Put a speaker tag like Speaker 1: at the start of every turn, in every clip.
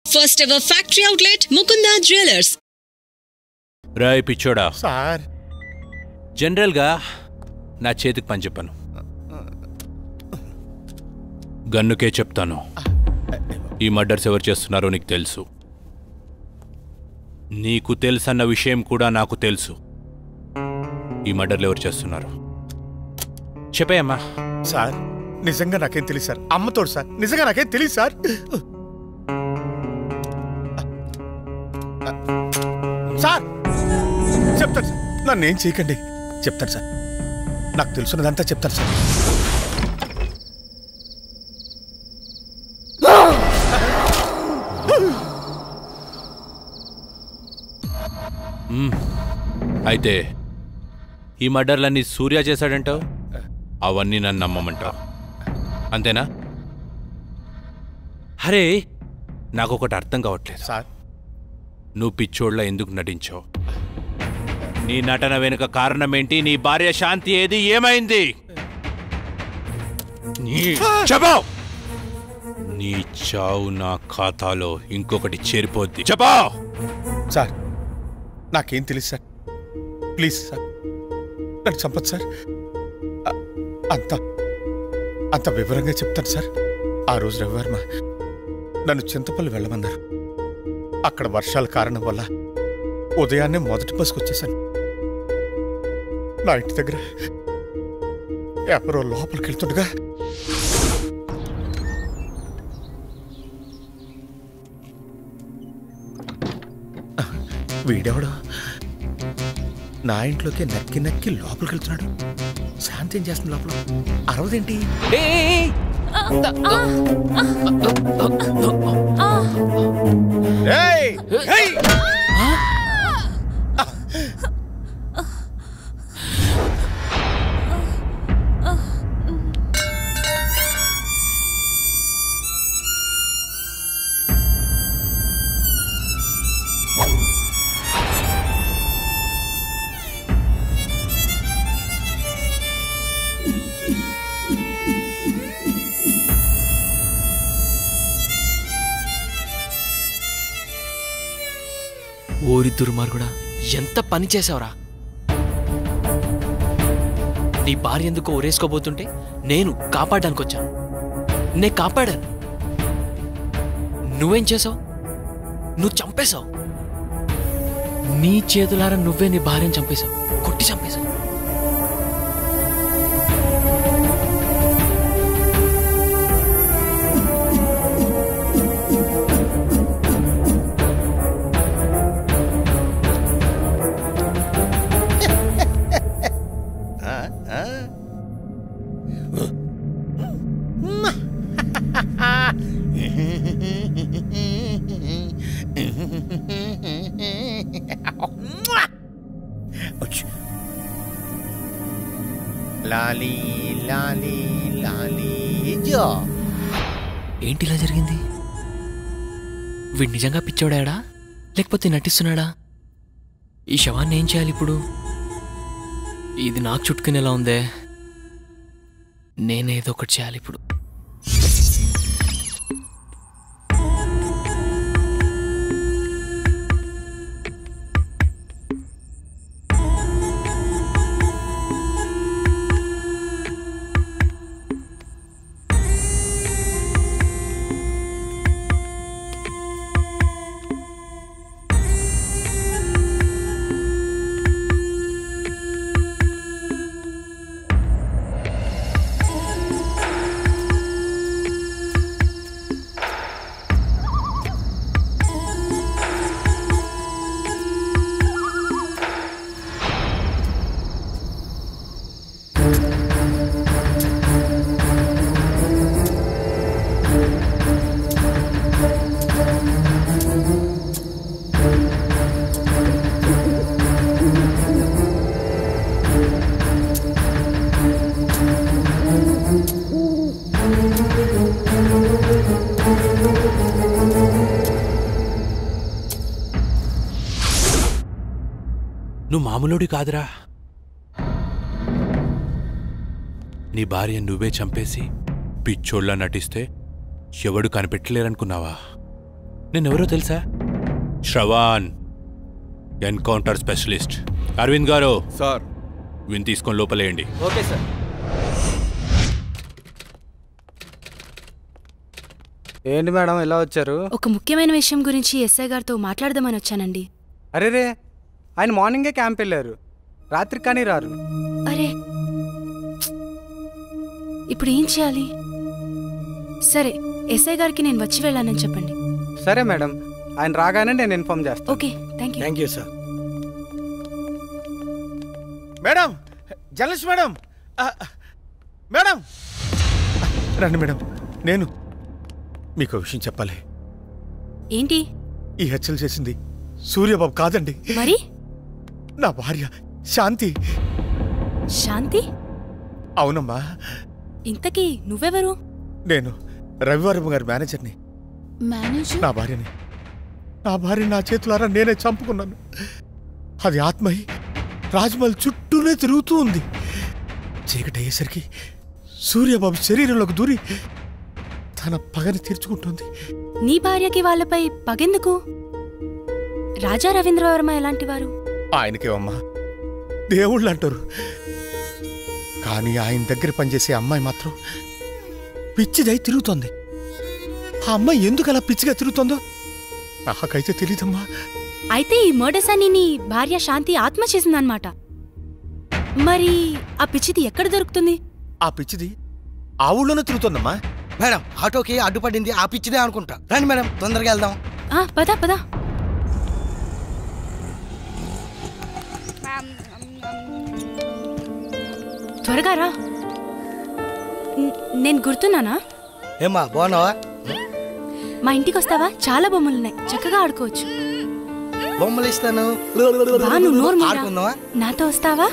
Speaker 1: First ever factory outlet, Mukunda Jewelers.
Speaker 2: Roy పిచ్చోడా
Speaker 3: sir
Speaker 2: జనరల్గా నా చేతికి పని చెప్పను, గన్నుకే చెప్తాను. ఈ మర్డర్స్ ఎవరు చేస్తున్నారో నీకు తెలుసు, నీకు తెలుసన్న విషయం కూడా నాకు తెలుసు. ఈ మర్డర్లు ఎవరు చేస్తున్నారు చెప్పేయమ్మా.
Speaker 3: సార్ నిజంగా నాకేం తెలియదు సార్. అమ్మతోడు సార్, నిజంగా నాకేం తెలియదు సార్. సార్ చెప్తాను సార్, నన్ను ఏం చేయకండి, చెప్తాను సార్. నాకు తెలుసున్నదంతా చెప్తాను సార్.
Speaker 2: అయితే ఈ మర్డర్లన్నీ సూర్య చేశాడంటావు, అవన్నీ నన్ను నమ్మమంటావు అంతేనా? అరే నాకొకటి అర్థం కావట్లేదు
Speaker 3: సార్.
Speaker 2: నువ్వు పిచ్చోళ్ళ ఎందుకు నటించావు? నీ నటన వెనుక కారణం ఏంటి? నీ భార్య శాంతి ఏది, ఏమైంది? నీ చావు నా ఖాతాలో ఇంకొకటి చేరిపోద్ది. చెప్పా
Speaker 3: సార్ నాకేం తెలియదు సార్, ప్లీజ్ సార్ నన్ను చంపదు సార్. అంత వివరంగా చెప్తాను సార్. ఆ రోజు రవివర్మ నన్ను చింతపల్లి వెళ్ళమన్నారు. అక్కడ వర్షాల కారణం వల్ల ఉదయాన్నే మొదటి బస్కు వచ్చేసాను. నా ఇంటి దగ్గర ఎవరో లోపలికి వెళ్తుండగా వీడెవడో నా ఇంట్లోకి నక్కి నక్కి లోపలికి వెళ్తున్నాడు. శాంతి ఏం చేస్తుంది లోపల? అరవదేంటి?
Speaker 4: ఓరి దుర్మార్గుడా, ఎంత పని చేసావురా! నీ భార్య ఎందుకో ఊరేసుకోబోతుంటే నేను కాపాడడానికి వచ్చాను. నే కాపాడాను. నువ్వేం చేసావు? నువ్వు చంపేశావు. నీ చేతులారా నువ్వే నీ భార్యను చంపేశావు, కొట్టి చంపేశావు.
Speaker 3: లాలీ లాలీ లాలీ జో.
Speaker 4: ఏంటి ఇలా జరిగింది? వీడు నిజంగా పిచ్చోడాడా లేకపోతే నటిస్తున్నాడా? ఈ శవాన్ని ఏం చేయాలి ఇప్పుడు? ఇది నాకు చుట్టుకునేలా ఉందే. నేనేదో ఒకటి చేయాలి ఇప్పుడు.
Speaker 2: నువ్వు మామూలుడి కాదురా. నీ భార్య నువ్వే చంపేసి పిచ్చోళ్ళ నటిస్తే ఎవడు కనిపెట్టలేరనుకున్నావా? నేనెవరో తెలుసా? Shravan, encounter specialist. అరవింద్ గారు
Speaker 5: సార్,
Speaker 2: విని తీసుకొని లోపలేయండి.
Speaker 5: Okay sir. ఏంటి మేడం ఎలా వచ్చారు?
Speaker 6: ఒక ముఖ్యమైన విషయం గురించి ఎస్ఐ గారితో మాట్లాడదామని వచ్చానండి.
Speaker 5: అరేరే, ఆయన మార్నింగే క్యాంప్ వెళ్ళారు, రాత్రికి కానీ రారు.
Speaker 6: అరే, ఇప్పుడు ఏం చేయాలి? సరే, ఎస్ఐ గారికి నేను వచ్చి వెళ్ళానని చెప్పండి.
Speaker 5: సరే మేడం, ఆయన రాగానే నేను ఇన్ఫార్మ్ చేస్తాను.
Speaker 6: Okay, thank you.
Speaker 5: Thank you sir.
Speaker 3: Madam, journalist madam, madam రండి మేడం. నేను మీకు విషయం చెప్పాలి.
Speaker 6: ఏంటి?
Speaker 3: ఈ హత్యలు చేసింది సూర్యబాబు కాదండి,
Speaker 6: మరి
Speaker 3: నా భార్య శాంతి.
Speaker 6: శాంతి?
Speaker 3: అవునమ్మా.
Speaker 6: ఇంతకీ నువ్వెవరు?
Speaker 3: నేను రవివారం గారి మేనేజర్ని.
Speaker 6: మేనేజర్?
Speaker 3: నా భార్య నా చేతులారా నేనే చంపుకున్నాను. అది ఆత్మహి రాజ్మహల్ చుట్టూనే తిరుగుతూ ఉంది. చీకటి అయ్యేసరికి సూర్యబాబు శరీరంలోకి దూరి తన పగని తీర్చుకుంటుంది.
Speaker 6: నీ భార్యకి వాళ్ళపై పగెందుకు? రాజా రవీంద్రవర్మ ఎలాంటి వారు?
Speaker 3: ఆయనకేమమ్మా దేవుళ్ళు అంటారు, కానీ ఆయన దగ్గర పనిచేసే అమ్మాయి మాత్రం పిచ్చిదై తిరుగుతోంది. ఆ అమ్మాయి ఎందుకు అలా పిచ్చిగా తిరుగుతోందో నాకైతే తెలీదమ్మా.
Speaker 6: అయితే ఈ మర్డర్స్ అని నీ భార్య శాంతి ఆత్మ చేసిందన్నమాట. మరి ఆ పిచ్చిది ఎక్కడ దొరుకుతుంది?
Speaker 3: ఆ పిచ్చిది ఆ ఊళ్ళోనే తిరుగుతోందమ్మా.
Speaker 7: మేడం, ఆటోకి అడ్డుపడింది ఆ పిచ్చిదే అనుకుంటా. రండి మేడం, తొందరగా వెళ్దాం.
Speaker 6: పద పద. త్వరగా రా. నేను గుర్తున్నానా?
Speaker 7: ఏమ్మా, బాగున్నావా?
Speaker 6: మా ఇంటికి వస్తావా? చాలా బొమ్మలున్నాయి, చక్కగా ఆడుకోవచ్చు.
Speaker 7: బొమ్మలు ఇస్తాను, ఆడుకుందావా?
Speaker 6: నాతో వస్తావా?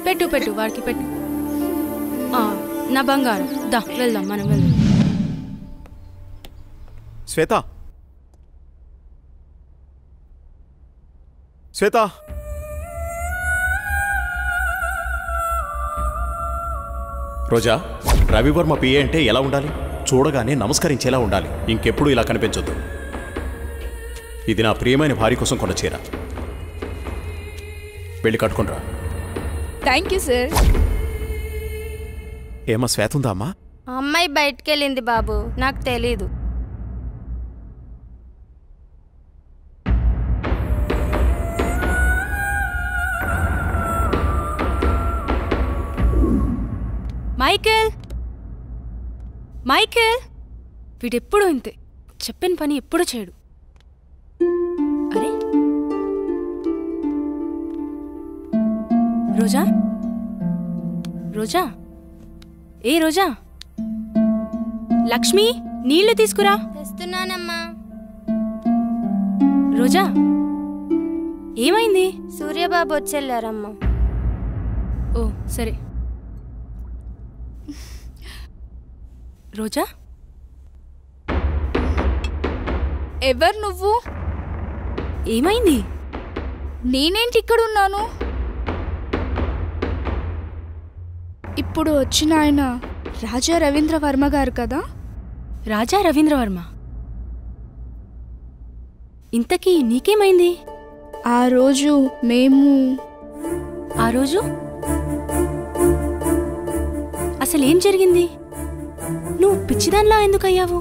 Speaker 6: పెట్టు పెట్టు, వాడికి పెట్టు. నా బంగారం, దా వెళ్దాం, మనం వెళ్దాం.
Speaker 3: శ్వేత, శ్వేత,
Speaker 8: రోజా, రవివర్మ పిఏ అంటే ఎలా ఉండాలి? చూడగానే నమస్కరించేలా ఉండాలి. ఇంకెప్పుడు ఇలా కనిపించొద్దు. ఇది నా ప్రియమైన భార్య కోసం కొన్న చీర. వెళ్ళి కట్టుకుంటా.
Speaker 9: Thank you sir.
Speaker 8: ఏమా శ్వేత ఉందా అమ్మా?
Speaker 9: అమ్మాయి బయటకెళ్ళింది బాబు, నాకు తెలీదు.
Speaker 6: మైకేల్, మైకేల్, వీడెప్పుడు ఇంతే, చెప్పిన పని ఎప్పుడు చేయడు. అరే రోజా, రోజా, ఏ రోజా, లక్ష్మి నీళ్లు తీసుకురా.
Speaker 9: తెస్తున్నానమ్మా.
Speaker 6: రోజా, ఏమైంది?
Speaker 9: సూర్యబాబు వచ్చెళ్ళారమ్మా.
Speaker 6: ఓ సరే. రోజా,
Speaker 9: ఎవరు నువ్వు?
Speaker 6: ఏమైంది?
Speaker 9: నేనేంటి ఇక్కడున్నాను? ఇప్పుడు వచ్చిన ఆయన రాజా రవీంద్రవర్మ గారు కదా?
Speaker 6: రాజా రవీంద్రవర్మ? ఇంతకీ నీకేమైంది?
Speaker 9: ఆ రోజు
Speaker 6: ఆ రోజు అసలేం జరిగింది? నువ్వు పిచ్చిదాన్లా ఎందుకయ్యావు?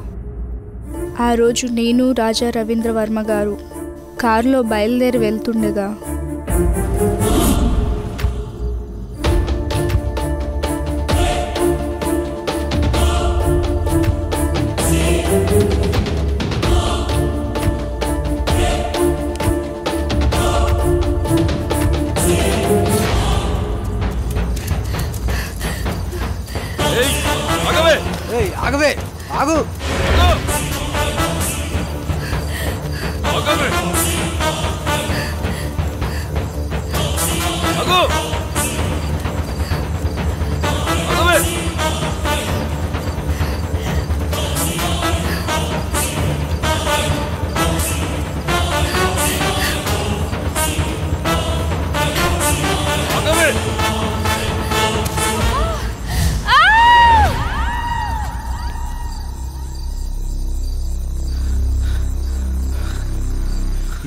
Speaker 9: ఆ రోజు నేను రాజా రవీంద్రవర్మ గారు కారులో బయలుదేరి వెళ్తుండగా
Speaker 7: ఆగవే, ఆగు.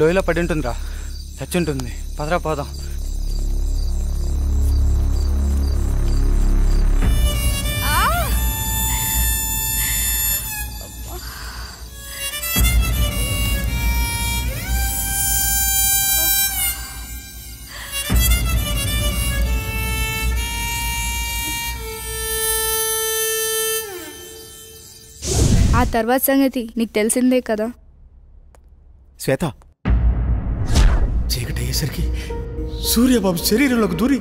Speaker 5: లోయలో పడి ఉంటుందిరా, చచ్చి ఉంటుంది. పదరా పోదాం.
Speaker 9: ఆ తర్వాత సంగతి నీకు తెలిసిందే కదా.
Speaker 3: శ్వేత, చీకటి అయ్యేసరికి సూర్యబాబు శరీరంలోకి దూరి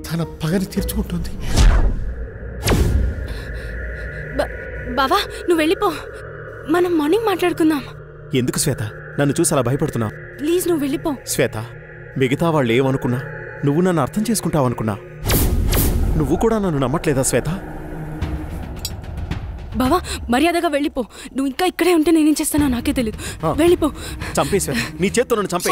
Speaker 3: తన పగని తీర్చుకుంటుంది.
Speaker 6: బావా నువ్వు వెళ్ళిపో, మనం మార్నింగ్ మాట్లాడుకుందాం.
Speaker 8: ఎందుకు శ్వేత నన్ను చూసి అలా భయపడుతున్నావు?
Speaker 6: ప్లీజ్ నువ్వు వెళ్ళిపో.
Speaker 8: శ్వేత, మిగతా వాళ్ళు ఏమనుకున్నా నువ్వు నన్ను అర్థం చేసుకుంటావనుకున్నా. నువ్వు కూడా నన్ను నమ్మట్లేదా శ్వేత?
Speaker 6: బావా మర్యాదగా వెళ్ళిపో. నువ్వు ఇంకా ఇక్కడే ఉంటే నేనేం చేస్తానో నాకే తెలియదు. వెళ్ళిపో.
Speaker 8: చంపే శ్వేత, నీ చేత్తో నన్ను చంపే.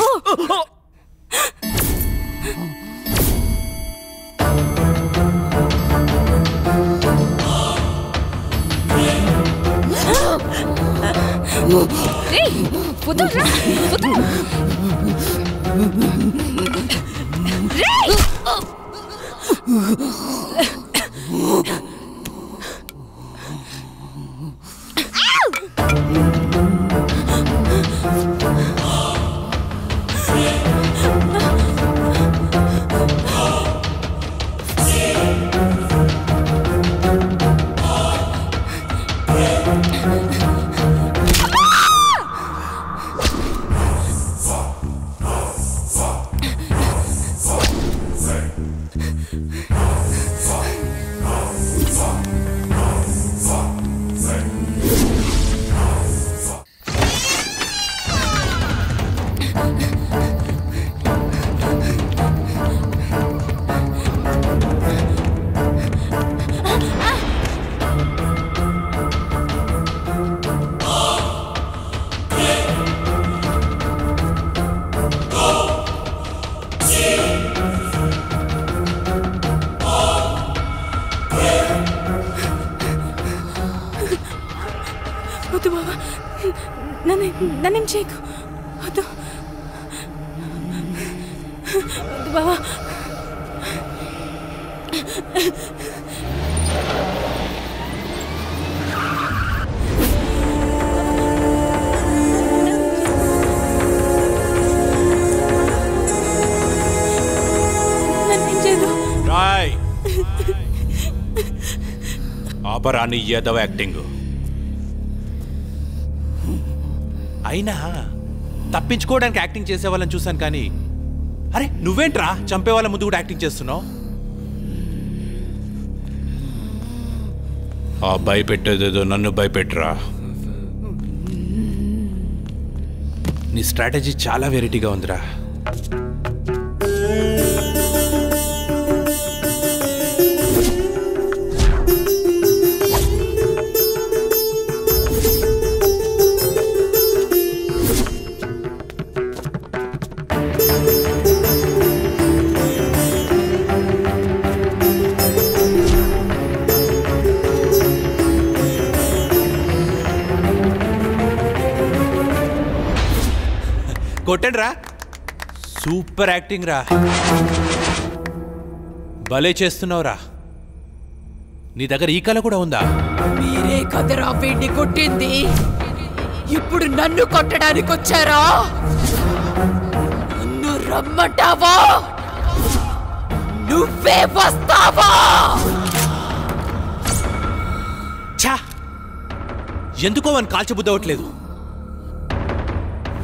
Speaker 6: వద్దు బాబా, నన్నేం చేయకు. వద్దు వద్దు బాబా. నన్నేం చేయదు.
Speaker 2: రాయ్ ఆపరాని యాదవ్ యాక్టింగ్. అయినా తప్పించుకోవడానికి యాక్టింగ్ చేసే వాళ్ళని చూశాను కానీ, అరే నువ్వేంట్రా చంపే వాళ్ళ ముందు కూడా యాక్టింగ్ చేస్తున్నావు? ఆ భయపెట్టేదేదో నన్ను భయపెట్టరా. నీ స్ట్రాటజీ చాలా వెరైటీగా ఉందిరా. కొట్టండి రా, సూపర్ యాక్టింగ్ రా, భలే చేస్తున్నావురా. నీ దగ్గర ఈ కళ కూడా ఉందా?
Speaker 10: మీరే కదరా వీడిని కొట్టింది, ఇప్పుడు నన్ను కొట్టడానికి వచ్చారా? నన్ను రమ్మంటావా? నువ్వే వస్తావా?
Speaker 2: ఛా, ఎందుకో వాని కాల్చబుద్దవట్లేదు.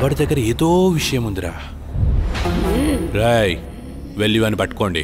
Speaker 2: వాడి దగ్గర ఏదో విషయం ఉందిరా. రాయ్ వెళ్ళి వాని పట్టుకోండి.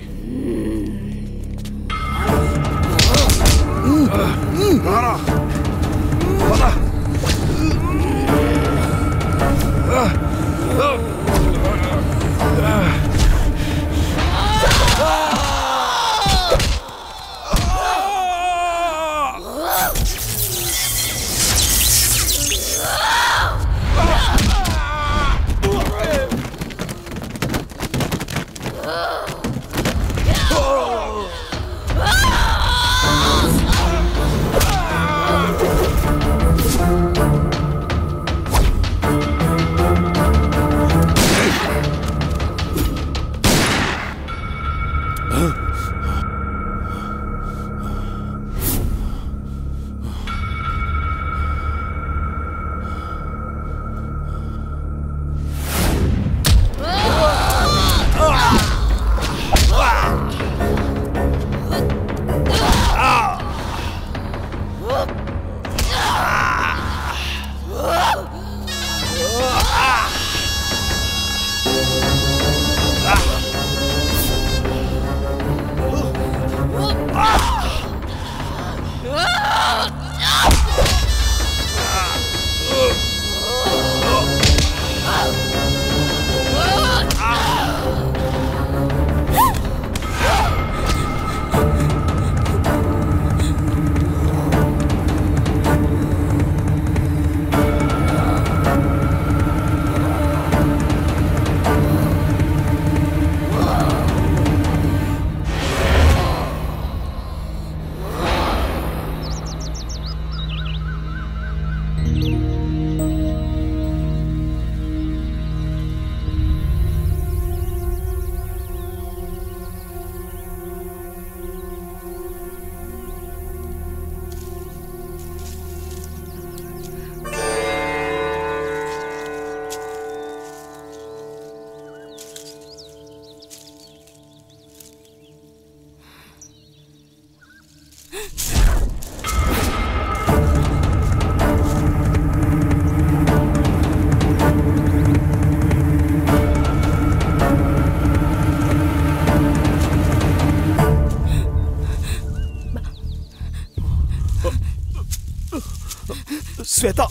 Speaker 8: శ్వేత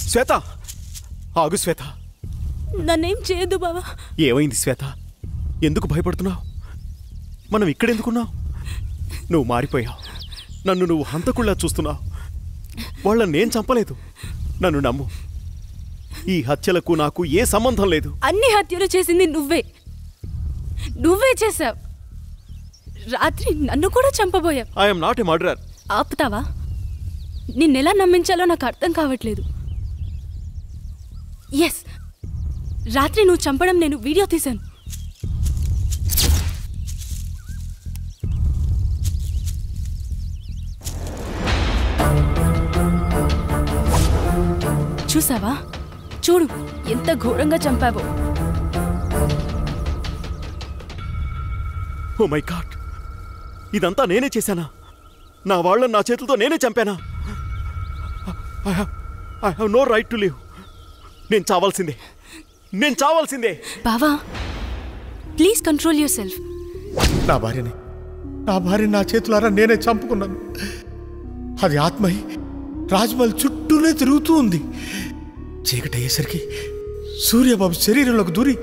Speaker 8: శ్వేత ఆగు శ్వేత.
Speaker 6: నన్నేం చేయొద్దు బావా.
Speaker 8: ఏమైంది శ్వేత? ఎందుకు భయపడుతున్నావు? మనం ఇక్కడెందుకున్నావు? నువ్వు మారిపోయావు. నన్ను నువ్వు హంతకుళ్ళా చూస్తున్నావు. వాళ్ళని నేను చంపలేదు. నన్ను నమ్ము. ఈ హత్యలకు నాకు ఏ సంబంధం లేదు.
Speaker 6: అన్ని హత్యలు చేసింది నువ్వే చేశావు. రాత్రి నన్ను కూడా చంపబోయావు.
Speaker 8: I'm not a murderer.
Speaker 6: ఆపుతావా? నిన్నెలా నమ్మించాలో నాకు అర్థం కావట్లేదు. ఎస్, రాత్రి నువ్వు చంపడం నేను వీడియో తీశాను. చూసావా? చూడు ఎంత ఘోరంగా చంపావో.
Speaker 8: ఓ మై గాడ్, ఇదంతా నేనే చేశానా? నా వాళ్ళని నా చేతులతో నేనే చంపానా? I have no right to live. నేను చావాల్సిందే.
Speaker 6: బావా, ప్లీజ్ కంట్రోల్ యువర్ సెల్ఫ్.
Speaker 3: నా భార్యని నా చేతులారా నేనే చంపుకున్నాను. అది ఆత్మయి రాజ్మహల్ చుట్టూనే తిరుగుతూ ఉంది. చీకటి అయ్యేసరికి సూర్యబాబు శరీరంలోకి దూరి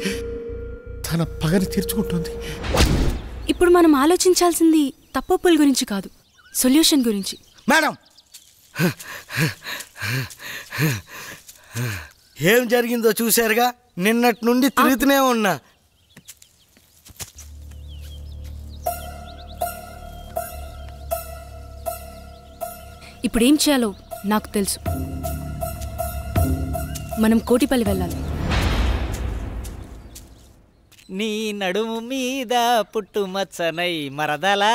Speaker 3: తన పగని తీర్చుకుంటుంది.
Speaker 6: ఇప్పుడు మనం ఆలోచించాల్సింది తప్పుల గురించి కాదు, సొల్యూషన్ గురించి.
Speaker 7: మేడం, ఏం జరిగిందో చూశారుగా. నిన్నటి నుండి తిరుగుతూనే ఉన్నా.
Speaker 6: ఇప్పుడేం చేయాలో నాకు తెలుసు. మనం కోటిపల్లి వెళ్ళాలి.
Speaker 11: నీ నడుము మీద పుట్టుమచ్చనై మరదలా,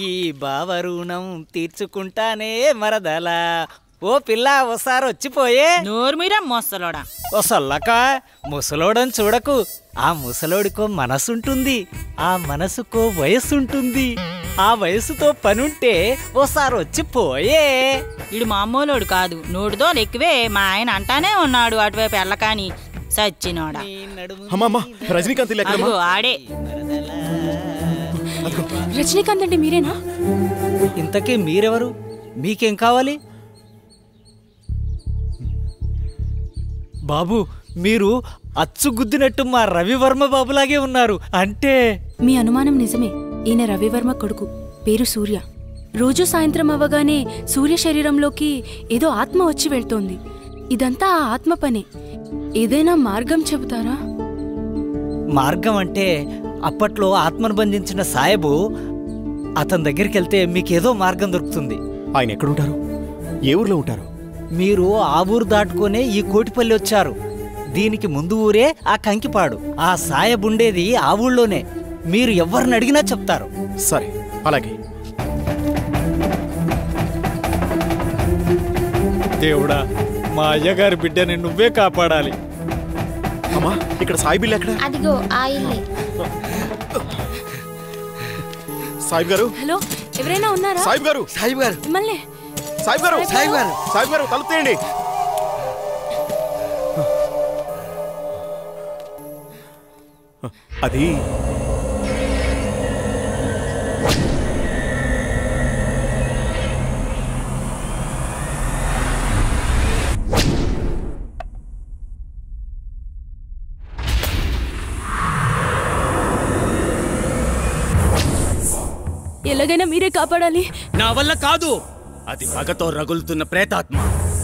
Speaker 11: ఈ బావరుణం తీర్చుకుంటానే మరదలా. ఓ పిల్ల ఓసారి వచ్చిపోయే.
Speaker 10: నోరు మీద మొసలోడా.
Speaker 11: ఓ సొల్లక, ముసలోడని చూడకు. ఆ ముసలోడికో మనసుంటుంది, ఆ మనసుకో వయస్సుంటుంది. ఆ వయసుతో పనుంటే ఓసారి వచ్చిపోయే.
Speaker 10: ఇడు మామూలోడు కాదు, నోటితో ఎక్కువే. మా ఆయన అంటానే ఉన్నాడు అటువైపు వెళ్ళకాని. సచ్చినోడా.
Speaker 8: అమ్మమ్మ, రజనీకాంత్
Speaker 10: అదిగో ఆడే.
Speaker 6: రజనీకాంత్ అంటే మీరేనా?
Speaker 11: ఇంతకీ మీరెవరు? మీకేం కావాలి? బాబు, మీరు అచ్చుగుద్దినట్టు మా రవివర్మ బాబులాగే ఉన్నారు. అంటే
Speaker 6: మీ అనుమానం నిజమే. ఈయన రవివర్మ కొడుకు, పేరు సూర్య. రోజు సాయంత్రం అవ్వగానే సూర్య శరీరంలోకి ఏదో ఆత్మ వచ్చి వెళ్తోంది. ఇదంతా ఆ ఆత్మ పనే. ఏదైనా మార్గం చెబుతారా?
Speaker 11: మార్గం అంటే అప్పట్లో ఆత్మను బంధించిన సాయబు, అతని దగ్గరికి వెళ్తే మీకేదో మార్గం దొరుకుతుంది.
Speaker 8: ఆయన ఎక్కడుంటారు? ఏ ఊర్లో ఉంటారు?
Speaker 11: మీరు ఆ ఊరు దాటుకునే ఈ కోటిపల్లి వచ్చారు. దీనికి ముందు ఊరే ఆ కంకిపాడు. ఆ సాయబు ఉండేది ఆ ఊళ్ళోనే. మీరు ఎవరిని అడిగినా చెప్తారు.
Speaker 8: సరే, అలాగే.
Speaker 11: దేవుడా, మా అయ్యగారి బిడ్డని నువ్వే కాపాడాలి.
Speaker 8: అమ్మా, ఇక్కడ సాయి బిల్లు ఎక్కడ?
Speaker 9: అదిగో ఆ ఇల్లే.
Speaker 8: సాయిబ్ గారు.
Speaker 6: హలో, ఎవరైనా ఉన్నారా?
Speaker 8: సాయిబ్ గారు.
Speaker 6: మిమ్మల్ని.
Speaker 8: సాయిబ్ గారు, తలుపు తీయండి. అది
Speaker 6: ఎలాగైనా మీరే కాపాడాలి.
Speaker 12: నా వల్ల కాదు. అది పగతో రగులుతున్న ప్రేతాత్మ.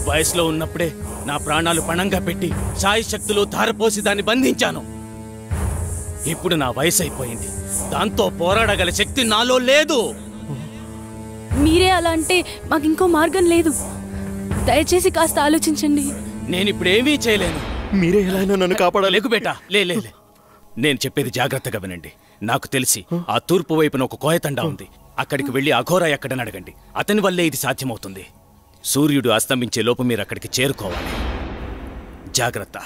Speaker 12: వయసులో ఉన్నప్పుడే నా ప్రాణాలు పణంగా పెట్టి సాయి శక్తులు ధారపోసి దాన్ని బంధించాను. ఇప్పుడు నా వయసు అయిపోయింది. దాంతో పోరాడగల శక్తి నాలో లేదు.
Speaker 6: మీరే అలా అంటే మాకు ఇంకో మార్గం లేదు. దయచేసి కాస్త ఆలోచించండి.
Speaker 12: నేనిప్పుడేమీ చేయలేను.
Speaker 8: మీరే ఎలా అయినా నన్ను కాపాడాలి.
Speaker 12: లేకు బేటా, లే. నేను చెప్పేది జాగ్రత్తగా వినండి. నాకు తెలిసి ఆ తూర్పు వైపున ఒక కోయతండా ఉంది. అక్కడికి వెళ్లి అఘోరా ఎక్కడని అడగండి. అతని వల్లే ఇది సాధ్యమవుతుంది. సూర్యుడు అస్తమించే లోపు మీరు అక్కడికి చేరుకోవాలి. జాగ్రత్త.